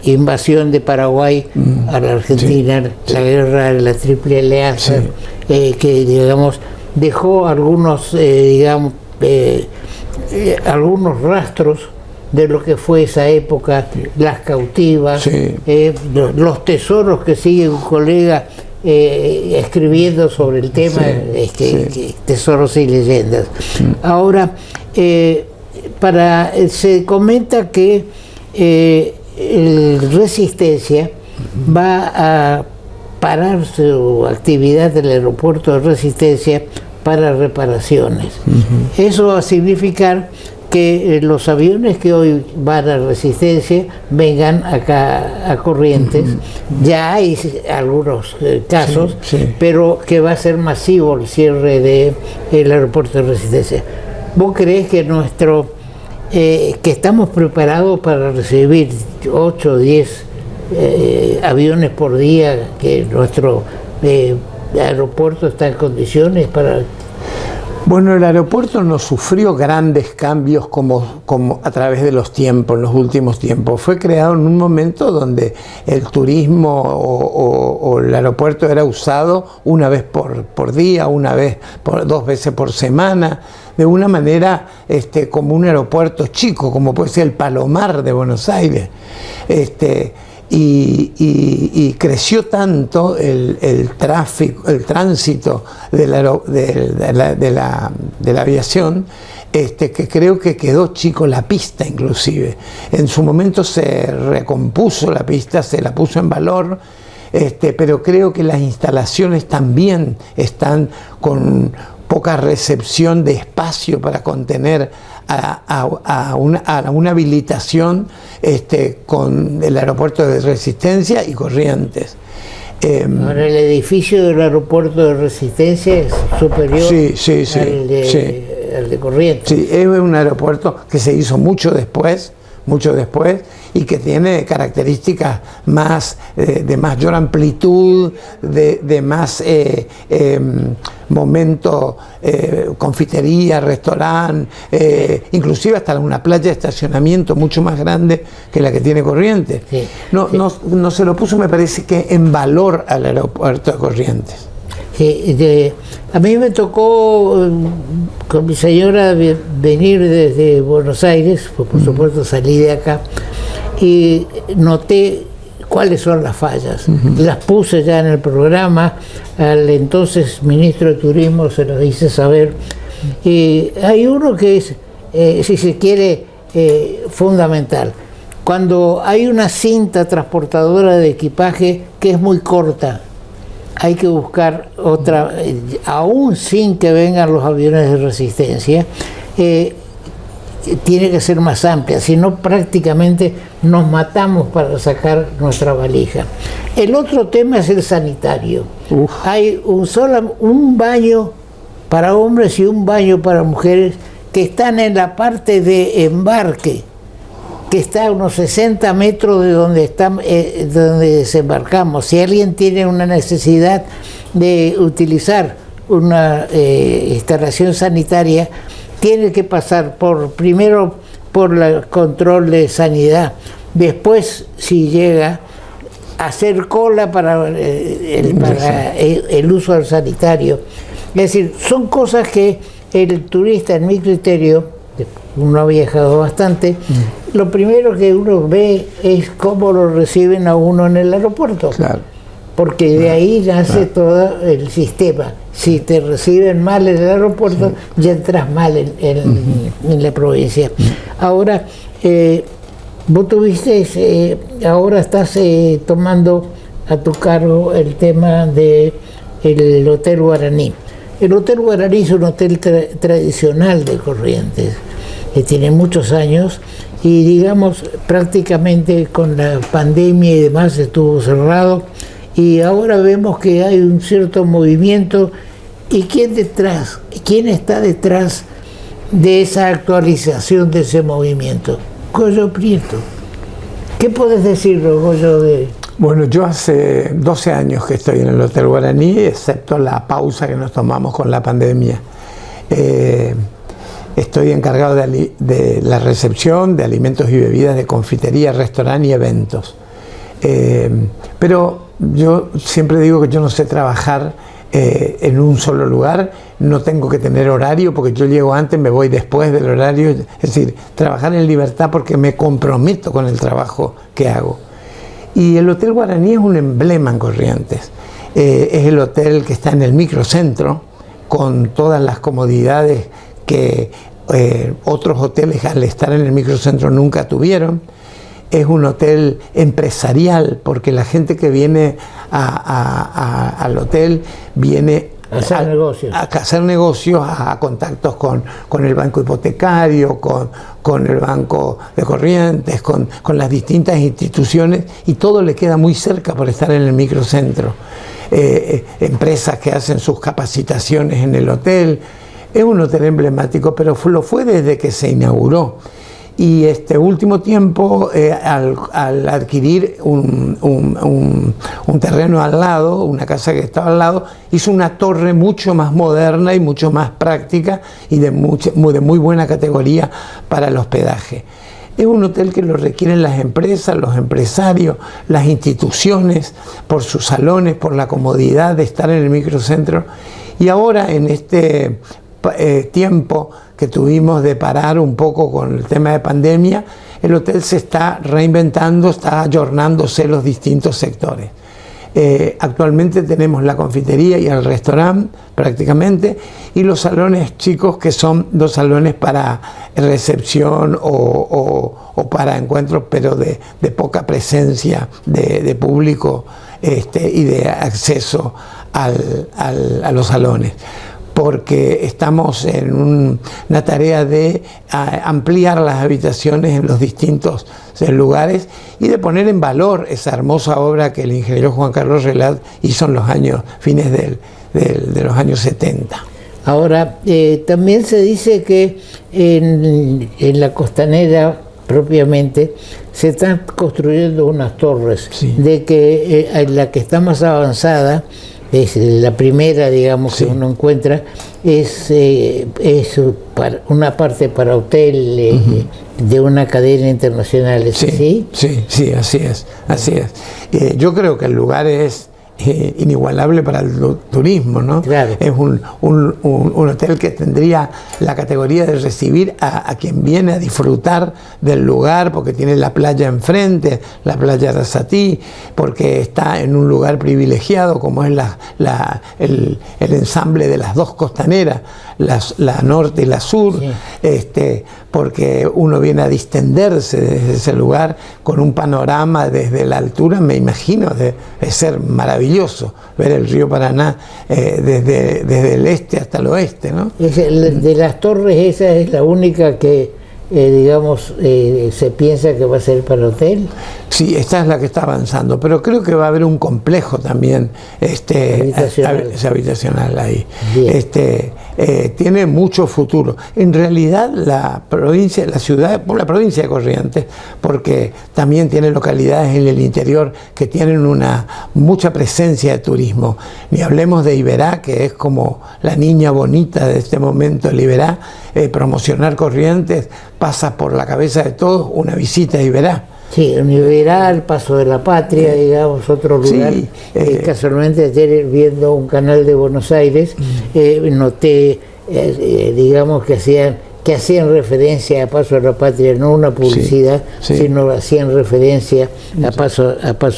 invasión de Paraguay a la Argentina, la guerra de la Triple Alianza, que digamos dejó algunos algunos rastros de lo que fue esa época, las cautivas, los tesoros que sigue un colega escribiendo sobre el tema, tesoros y leyendas. Ahora, se comenta que el Resistencia va a parar su actividad del aeropuerto de Resistencia para reparaciones. Eso va a significar que los aviones que hoy van a Resistencia vengan acá a Corrientes. Ya hay algunos casos, pero que va a ser masivo el cierre del aeropuerto de Resistencia. ¿Vos creés que que estamos preparados para recibir 8 o 10 aviones por día, que nuestro aeropuerto está en condiciones para...? Bueno, el aeropuerto no sufrió grandes cambios como a través de los tiempos, en los últimos tiempos. Fue creado en un momento donde el turismo o el aeropuerto era usado una vez por día, 2 veces por semana, de una manera como un aeropuerto chico, como puede ser el Palomar de Buenos Aires. Y creció tanto el tránsito de la aviación, que creo que quedó chico la pista. Inclusive en su momento se recompuso la pista, se la puso en valor, pero creo que las instalaciones también están con poca recepción de espacio para contener a una habilitación con el aeropuerto de Resistencia y Corrientes. Ahora, el edificio del aeropuerto de Resistencia es superior al de Corrientes. Sí, es un aeropuerto que se hizo mucho después, mucho después, y que tiene características más de mayor amplitud, de más momento, confitería, restaurante, inclusive hasta una playa de estacionamiento mucho más grande que la que tiene Corrientes. Sí. No se lo puso, me parece que en valor al aeropuerto de Corrientes. A mí me tocó con mi señora venir desde Buenos Aires, por supuesto salí de acá, y noté cuáles son las fallas. Las puse ya en el programa, al entonces ministro de Turismo se lo hice saber. Y hay uno que es, si se quiere, fundamental. Cuando hay una cinta transportadora de equipaje que es muy corta, hay que buscar otra, aún sin que vengan los aviones de resistencia, tiene que ser más amplia, si no prácticamente nos matamos para sacar nuestra valija. El otro tema es el sanitario. Hay un baño para hombres y un baño para mujeres que están en la parte de embarque, que está a unos 60 metros de donde desembarcamos. Si alguien tiene una necesidad de utilizar una instalación sanitaria, tiene que pasar primero por el control de sanidad, después, si llega, hacer cola para el uso del sanitario. Es decir, son cosas que el turista, en mi criterio, uno ha viajado bastante, lo primero que uno ve es cómo lo reciben a uno en el aeropuerto. Claro. Porque de ahí nace todo el sistema. Si te reciben mal en el aeropuerto, ya entras mal en la provincia. Ahora, vos tuviste, ahora estás tomando a tu cargo el tema del Hotel Guaraní. El Hotel Guaraní es un hotel tradicional de Corrientes, que tiene muchos años, y digamos prácticamente con la pandemia y demás estuvo cerrado, y ahora vemos que hay un cierto movimiento. ¿Y quién está detrás de esa actualización de ese movimiento? Goyo Prieto. ¿Qué puedes decirlo, Goyo? Bueno, yo hace 12 años que estoy en el Hotel Guaraní, excepto la pausa que nos tomamos con la pandemia. Estoy encargado de la recepción de alimentos y bebidas, de confitería, restaurante y eventos. Pero yo siempre digo que yo no sé trabajar en un solo lugar, no tengo que tener horario porque yo llego antes, me voy después del horario, es decir, trabajar en libertad porque me comprometo con el trabajo que hago. Y el Hotel Guaraní es un emblema en Corrientes, es el hotel que está en el microcentro, con todas las comodidades que otros hoteles al estar en el microcentro nunca tuvieron. Es un hotel empresarial, porque la gente que viene al hotel viene a hacer negocios, a contactos con el banco hipotecario, con el banco de Corrientes, con las distintas instituciones, y todo le queda muy cerca por estar en el microcentro. Empresas que hacen sus capacitaciones en el hotel. Es un hotel emblemático, pero lo fue desde que se inauguró. Y este último tiempo, al adquirir un terreno al lado, una casa que estaba al lado, hizo una torre mucho más moderna y mucho más práctica y de muy buena categoría para el hospedaje. Es un hotel que lo requieren las empresas, los empresarios, las instituciones, por sus salones, por la comodidad de estar en el microcentro. Y ahora, en este tiempo que tuvimos de parar un poco con el tema de pandemia, el hotel se está reinventando, está ayornándose los distintos sectores. Actualmente tenemos la confitería y el restaurante prácticamente, y los salones chicos, que son dos salones para recepción o para encuentros, pero de poca presencia de público y de acceso a los salones, porque estamos en una tarea de ampliar las habitaciones en los distintos lugares y de poner en valor esa hermosa obra que el ingeniero Juan Carlos Relat hizo en los fines de los años 70. Ahora, también se dice que en la costanera propiamente, se están construyendo unas torres, Sí. de que la que está más avanzada, es la primera, digamos, Sí. que uno encuentra, es una parte para hotel de una cadena internacional, ¿es así? Sí, así es. Yo creo que el lugar es inigualable para el turismo, ¿no? Claro. Es un hotel que tendría la categoría de recibir a quien viene a disfrutar del lugar, porque tiene la playa enfrente, la playa de Arrasatí, porque está en un lugar privilegiado como es el ensamble de las dos costaneras, la norte y la sur, Sí. porque uno viene a distenderse desde ese lugar con un panorama desde la altura, me imagino, de ser maravilloso ver el río Paraná desde el este hasta el oeste, ¿no? De las torres, esa es la única que, digamos, se piensa que va a ser para hotel. Sí, esta es la que está avanzando, pero creo que va a haber un complejo también habitacional ahí. Tiene mucho futuro. En realidad la provincia de Corrientes, porque también tiene localidades en el interior que tienen mucha presencia de turismo. Ni hablemos de Iberá, que es como la niña bonita de este momento, el Iberá. Promocionar Corrientes pasa por la cabeza de todos una visita a Iberá. Sí, Iberá, el Paso de la Patria, digamos, otro lugar. Sí, casualmente ayer viendo un canal de Buenos Aires, noté, digamos, que hacían referencia a Paso de la Patria, no una publicidad, sí. sino hacían referencia a Paso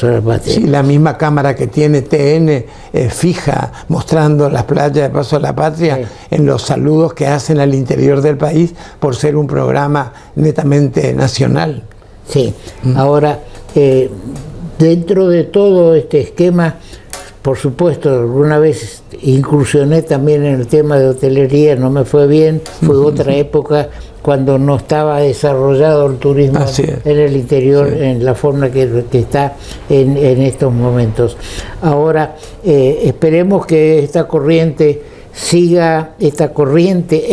de la Patria. Sí, la misma cámara que tiene TN fija mostrando las playas de Paso de la Patria, sí, en los saludos que hacen al interior del país por ser un programa netamente nacional. Sí, ahora, dentro de todo este esquema, por supuesto, alguna vez incursioné también en el tema de hotelería, no me fue bien, fue otra época cuando no estaba desarrollado el turismo en el interior, sí, en la forma que está en estos momentos. Ahora, esperemos que esta corriente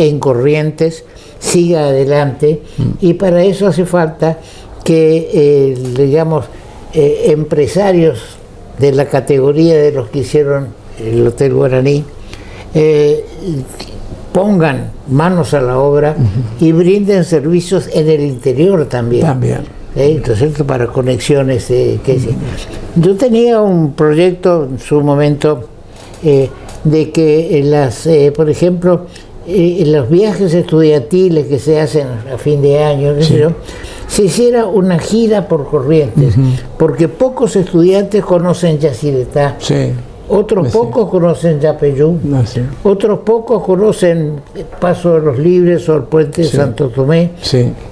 en Corrientes siga adelante, y para eso hace falta que, digamos, empresarios de la categoría de los que hicieron el Hotel Guaraní pongan manos a la obra y brinden servicios en el interior también. Entonces, para conexiones. Yo tenía un proyecto en su momento de que por ejemplo, los viajes estudiantiles que se hacen a fin de año, sí, se hiciera una gira por Corrientes, porque pocos estudiantes conocen Yacyretá, sí, otros pocos conocen Yapeyú, otros pocos conocen Paso de los Libres o el Puente de Santo Tomé,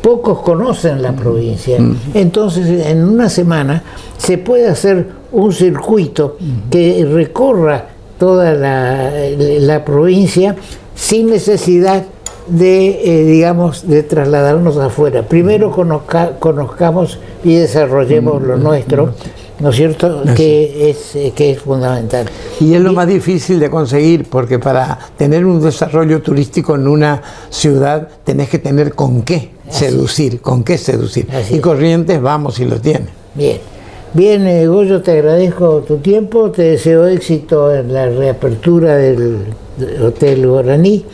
pocos conocen la provincia. Entonces, en una semana se puede hacer un circuito que recorra toda la provincia sin necesidad de, digamos, de trasladarnos afuera. Primero conozcamos y desarrollemos lo nuestro, ¿no es cierto?, que es fundamental. Y es lo más difícil de conseguir, porque para tener un desarrollo turístico en una ciudad tenés que tener con qué seducir. Y Corrientes, vamos, y lo tiene. Bien, Goyo, te agradezco tu tiempo, te deseo éxito en la reapertura del Hotel Guaraní,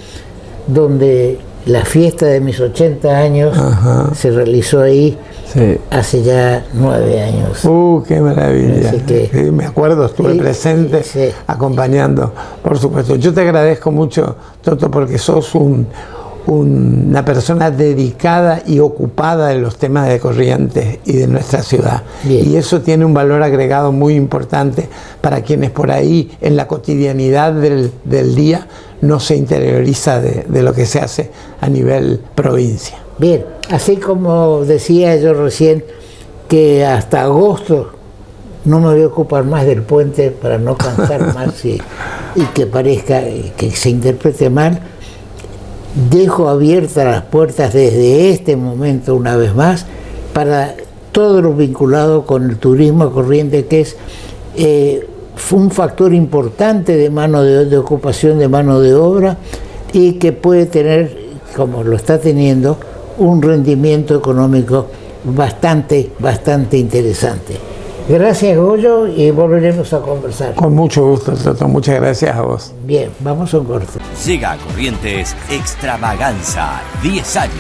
donde la fiesta de mis 80 años se realizó ahí hace ya 9 años. ¡Qué maravilla! Sí, me acuerdo, estuve presente acompañando, por supuesto. Yo te agradezco mucho, Toto, porque sos una persona dedicada y ocupada en los temas de Corrientes y de nuestra ciudad. Y eso tiene un valor agregado muy importante para quienes por ahí, en la cotidianidad del día, no se interioriza de lo que se hace a nivel provincia. Bien, así como decía yo recién, que hasta agosto no me voy a ocupar más del puente para no cansar más y que parezca que se interprete mal, dejo abiertas las puertas desde este momento una vez más para todo lo vinculado con el turismo corriente, que fue un factor importante de ocupación de mano de obra, y que puede tener, como lo está teniendo, un rendimiento económico bastante interesante. Gracias, Goyo, y volveremos a conversar. Con mucho gusto, Toto. Muchas gracias a vos. Bien, vamos a un corte. Llega a Corrientes Extravaganza 10 años.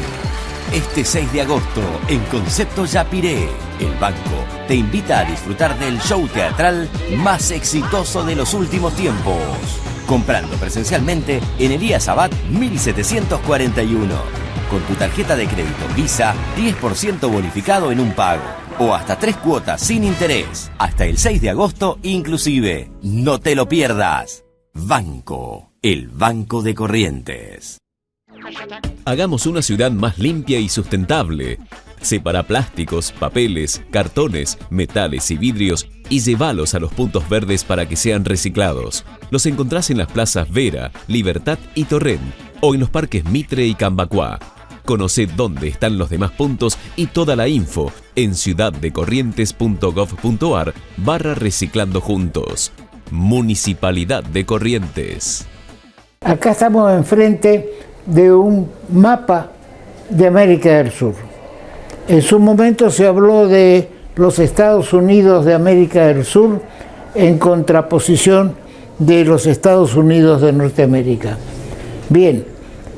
Este 6 de agosto en Concepto Yapiré, el banco te invita a disfrutar del show teatral más exitoso de los últimos tiempos. Comprando presencialmente en Elías Abad 1741. Con tu tarjeta de crédito Visa, 10% bonificado en un pago. O hasta 3 cuotas sin interés. Hasta el 6 de agosto inclusive. No te lo pierdas. Banco, el Banco de Corrientes. Hagamos una ciudad más limpia y sustentable. Separa plásticos, papeles, cartones, metales y vidrios y llévalos a los puntos verdes para que sean reciclados. Los encontrás en las plazas Vera, Libertad y Torrent o en los parques Mitre y Cambacuá. Conoce dónde están los demás puntos y toda la info en ciudaddecorrientes.gov.ar/reciclando juntos. Municipalidad de Corrientes. Acá estamos enfrente de un mapa de América del Sur. En su momento se habló de los Estados Unidos de América del Sur en contraposición de los Estados Unidos de Norteamérica. Bien,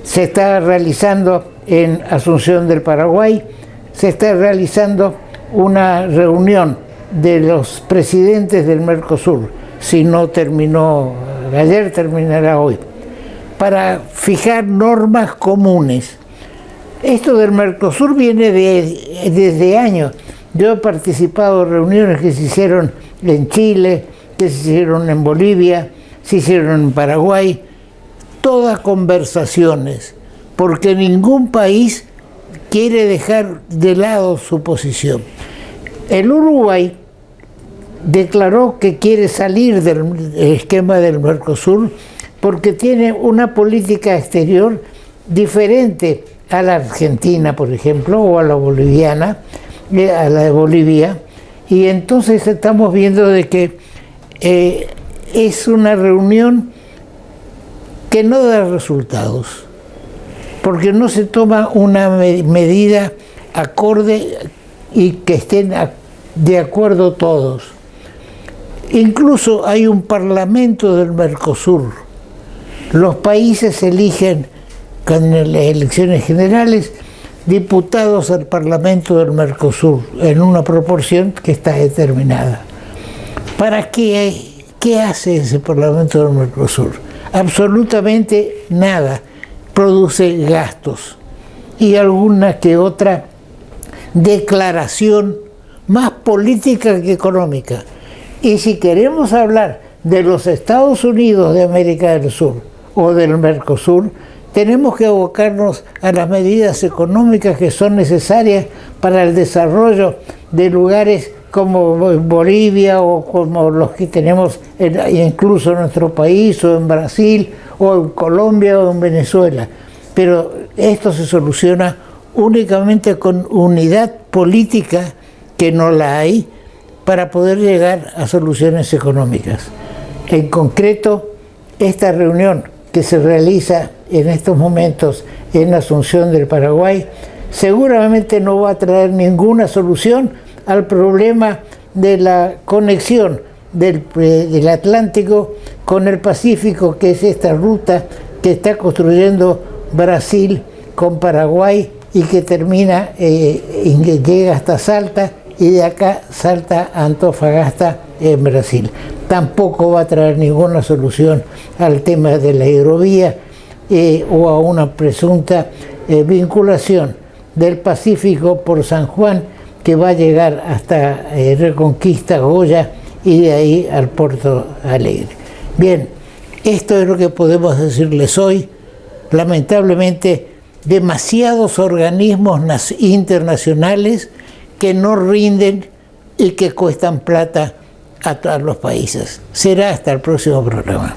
se está realizando en Asunción del Paraguay, se está realizando una reunión de los presidentes del Mercosur, si no terminó ayer, terminará hoy, para fijar normas comunes. Esto del Mercosur viene desde años. Yo he participado en reuniones que se hicieron en Chile, que se hicieron en Bolivia, se hicieron en Paraguay, todas conversaciones, porque ningún país quiere dejar de lado su posición. El Uruguay declaró que quiere salir del esquema del Mercosur porque tiene una política exterior diferente a la Argentina, por ejemplo, o a la boliviana, a la de Bolivia, y entonces estamos viendo de que es una reunión que no da resultados, porque no se toma una medida acorde y que estén de acuerdo todos. Incluso hay un parlamento del Mercosur. Los países eligen con las elecciones generales diputados al Parlamento del Mercosur en una proporción que está determinada. ¿Para qué hace ese Parlamento del Mercosur? Absolutamente nada. Produce gastos y alguna que otra declaración más política que económica. Y si queremos hablar de los Estados Unidos de América del Sur o del Mercosur, tenemos que abocarnos a las medidas económicas que son necesarias para el desarrollo de lugares como Bolivia o como los que tenemos incluso en nuestro país o en Brasil o en Colombia o en Venezuela. Pero esto se soluciona únicamente con unidad política, que no la hay, para poder llegar a soluciones económicas. En concreto, esta reunión que se realiza en estos momentos en Asunción del Paraguay seguramente no va a traer ninguna solución al problema de la conexión del Atlántico con el Pacífico, que es esta ruta que está construyendo Brasil con Paraguay y que termina, llega hasta Salta y de acá salta a Antofagasta en Brasil. Tampoco va a traer ninguna solución al tema de la hidrovía o a una presunta vinculación del Pacífico por San Juan, que va a llegar hasta Reconquista, Goya y de ahí al Porto Alegre. Bien, esto es lo que podemos decirles hoy. Lamentablemente, demasiados organismos internacionales que no rinden y que cuestan plata a todos los países. Será hasta el próximo programa.